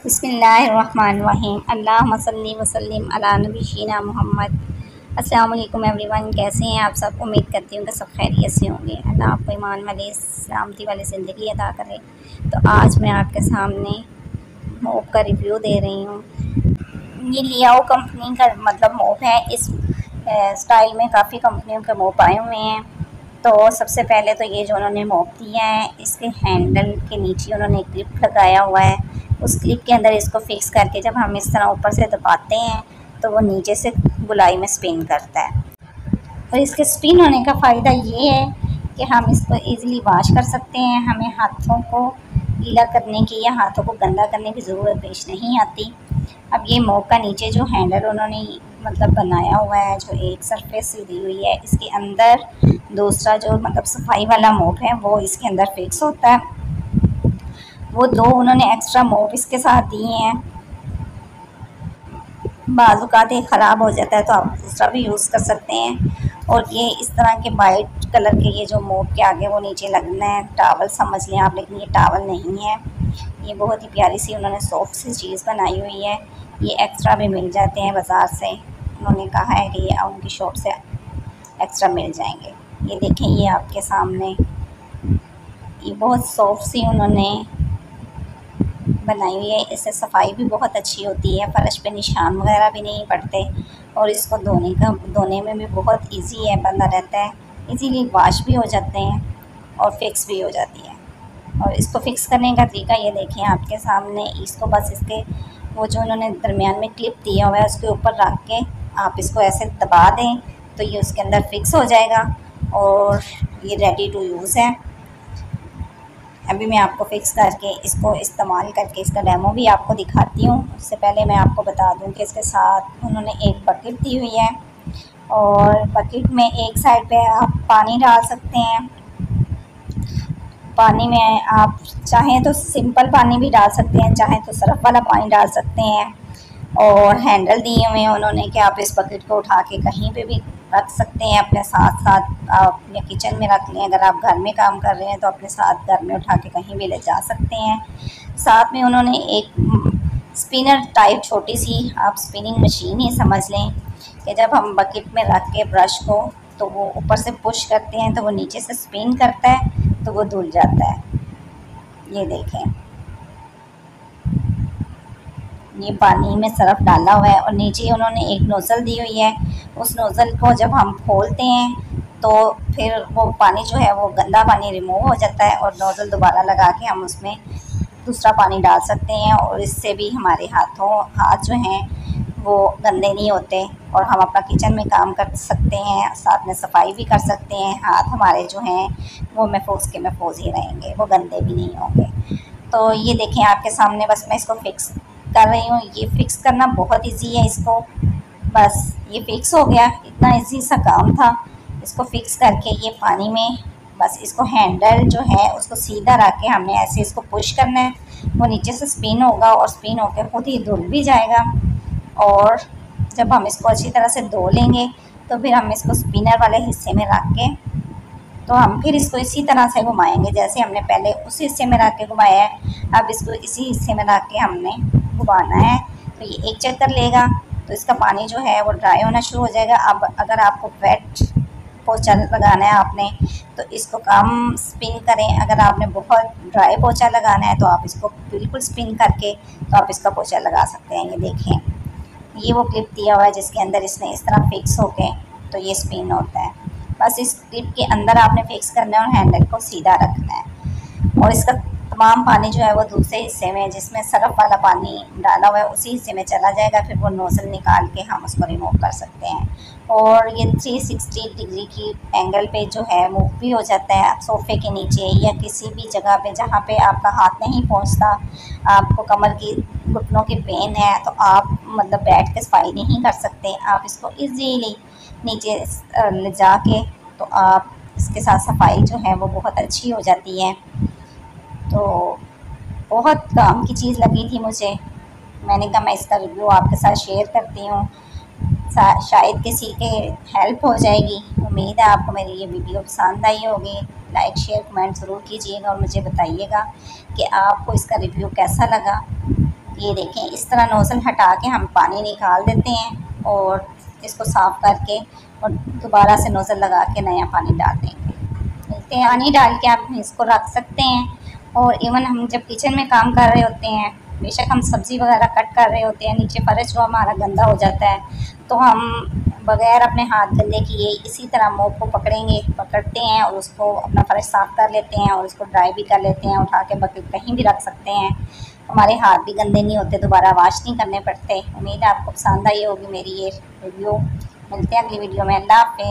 बिस्मिल्लाहिर्रहमानिर्रहीम अल्लाहुम्मा सल्ली व सल्लिम अला नबीना मोहम्मद। अस्सलाम वालेकुम एवरीवन, कैसे हैं आप सब। उम्मीद करती हूँ कि सब खैरियत से होंगे। अल्लाह आपको ईमान वाले सलामती वाली ज़िंदगी अता करे। तो आज मैं आपके सामने मोप का रिव्यू दे रही हूँ। ये लियाओ कंपनी का मोप है। इस स्टाइल में काफ़ी कंपनियों के मोप आए हुए हैं। तो सबसे पहले तो ये जो उन्होंने मोप दिया है, इसके हैंडल के नीचे उन्होंने क्लिप लगाया हुआ है। उस क्लिप के अंदर इसको फिक्स करके जब हम इस तरह ऊपर से दबाते हैं तो वो नीचे से गुलाई में स्पिन करता है। और इसके स्पिन होने का फ़ायदा ये है कि हम इसको इजीली वॉश कर सकते हैं। हमें हाथों को गीला करने की या हाथों को गंदा करने की ज़रूरत पेश नहीं आती। अब ये मोप का नीचे जो हैंडल उन्होंने बनाया हुआ है, जो एक सरफेस दी हुई है, इसके अंदर दूसरा जो सफाई वाला मोप है वो इसके अंदर फिक्स होता है। वो दो उन्होंने एक्स्ट्रा मोप इसके साथ दिए हैं। बाज़ ये ख़राब हो जाता है तो आप दूसरा भी यूज़ कर सकते हैं। और ये इस तरह के वाइट कलर के ये जो मोप के आगे वो नीचे लगना है, टावल समझ लें आप, लेकिन ये टावल नहीं है। ये बहुत ही प्यारी सी उन्होंने सॉफ्ट सी चीज़ बनाई हुई है। ये एक्स्ट्रा भी मिल जाते हैं बाज़ार से। उन्होंने कहा है कि ये उनकी शॉप से एक्स्ट्रा मिल जाएंगे। ये देखें, ये आपके सामने ये बहुत सॉफ्ट सी उन्होंने बनाई हुई है। इससे सफाई भी बहुत अच्छी होती है, फर्श पे निशान वगैरह भी नहीं पड़ते। और इसको धोने में भी बहुत इजी है, बंदा रहता है, इजीली वॉश भी हो जाते हैं और फिक्स भी हो जाती है। और इसको फिक्स करने का तरीका ये देखें आपके सामने। इसको बस इसके वो जो उन्होंने दरमियान में क्लिप दिया हुआ है उसके ऊपर रख के आप इसको ऐसे दबा दें तो ये उसके अंदर फिक्स हो जाएगा और ये रेडी टू यूज़ है। अभी मैं आपको फिक्स करके इसको इस्तेमाल करके इसका डेमो भी आपको दिखाती हूँ। उससे पहले मैं आपको बता दूँ कि इसके साथ उन्होंने एक बकेट दी हुई है और बकेट में एक साइड पे आप पानी डाल सकते हैं। पानी में आप चाहें तो सिंपल पानी भी डाल सकते हैं, चाहें तो सर्फ वाला पानी डाल सकते हैं। और हैंडल दिए हुए हैं उन्होंने कि आप इस बकेट को उठा के कहीं पे भी रख सकते हैं, अपने साथ आप अपने किचन में रख लें। अगर आप घर में काम कर रहे हैं तो अपने साथ घर में उठा के कहीं भी ले जा सकते हैं। साथ में उन्होंने एक स्पिनर टाइप छोटी सी आप स्पिनिंग मशीन ही समझ लें कि जब हम बकेट में रख के ब्रश को तो वो ऊपर से पुश करते हैं तो वो नीचे से स्पिन करता है तो वो धुल जाता है। ये देखें, ये पानी में सर्फ डाला हुआ है और नीचे उन्होंने एक नोज़ल दी हुई है। उस नोज़ल को जब हम खोलते हैं तो फिर वो पानी जो है वो गंदा पानी रिमूव हो जाता है और नोज़ल दोबारा लगा के हम उसमें दूसरा पानी डाल सकते हैं। और इससे भी हमारे हाथ जो हैं वो गंदे नहीं होते और हम अपना किचन में काम कर सकते हैं, साथ में सफाई भी कर सकते हैं। हाथ हमारे जो हैं वो महफूज के महफूज ही रहेंगे, वो गंदे भी नहीं होंगे। तो ये देखें आपके सामने, बस मैं इसको फिक्स कर रही हूँ। ये फिक्स करना बहुत इजी है। इसको बस ये फिक्स हो गया, इतना इजी सा काम था। इसको फिक्स करके ये पानी में बस इसको हैंडल जो है उसको सीधा रख के हमने ऐसे इसको पुश करना है, वो नीचे से स्पिन होगा और स्पिन होकर खुद ही धुल भी जाएगा। और जब हम इसको अच्छी तरह से धो लेंगे तो फिर हम इसको स्पिनर वाले हिस्से में रख के तो हम फिर इसको इसी तरह से घुमाएंगे जैसे हमने पहले उस हिस्से में रख के घुमाया है। अब इसको इसी हिस्से में रख के हमने घुमाना है तो ये एक चक्कर लेगा तो इसका पानी जो है वो ड्राई होना शुरू हो जाएगा। अब अगर आपको वेट पोंछा लगाना है आपने तो इसको कम स्पिन करें। अगर आपने बहुत ड्राई पोंछा लगाना है तो आप इसको बिल्कुल स्पिन करके तो आप इसका पोंछा लगा सकते हैं। ये देखें, ये वो क्लिप दिया हुआ है जिसके अंदर इसने इस तरह फिक्स होके तो ये स्पिन होता है। बस इस क्लिप के अंदर आपने फिक्स करना है और हैंडल को सीधा रखना है और इसका तमाम पानी जो है वो दूसरे हिस्से में जिसमें सर्फ वाला पानी डाला हुआ है उसी हिस्से में चला जाएगा। फिर वो नोज़ल निकाल के हम उसको रिमूव कर सकते हैं और ये 360 डिग्री की एंगल पे जो है मूव भी हो जाता है। सोफ़े के नीचे या किसी भी जगह पे जहाँ पे आपका हाथ नहीं पहुँचता, आपको कमर की घुटनों की पेन है तो आप बैठ के सफाई नहीं कर सकते, आप इसको इजीली नीचे ले जाके तो आप इसके साथ सफाई जो है वो बहुत अच्छी हो जाती है। तो बहुत काम की चीज़ लगी थी मुझे, मैंने कहा मैं इसका रिव्यू आपके साथ शेयर करती हूँ, शायद किसी के हेल्प हो जाएगी। उम्मीद है आपको मेरी ये वीडियो पसंद आई होगी। लाइक शेयर कमेंट ज़रूर कीजिएगा और मुझे बताइएगा कि आपको इसका रिव्यू कैसा लगा। ये देखें, इस तरह नोज़ल हटा के हम पानी निकाल देते हैं और इसको साफ़ करके और दोबारा से नोज़ल लगा के नया पानी डाल देंगे। पानी डाल के आप इसको रख सकते हैं। और इवन हम जब किचन में काम कर रहे होते हैं, बेशक हम सब्ज़ी वगैरह कट कर रहे होते हैं, नीचे फर्श जो हमारा गंदा हो जाता है, तो हम बग़ैर अपने हाथ गंदे किए इसी तरह मोप को पकड़ते हैं और उसको अपना फर्श साफ़ कर लेते हैं और उसको ड्राई भी कर लेते हैं। उठा के बकेट कहीं भी रख सकते हैं, हमारे हाथ भी गंदे नहीं होते, दोबारा वॉश नहीं करने पड़ते। उम्मीद है आपको पसंद आई होगी मेरी ये वीडियो। मिलते हैं अगली वीडियो में। अल्लाह हाफ़िज़।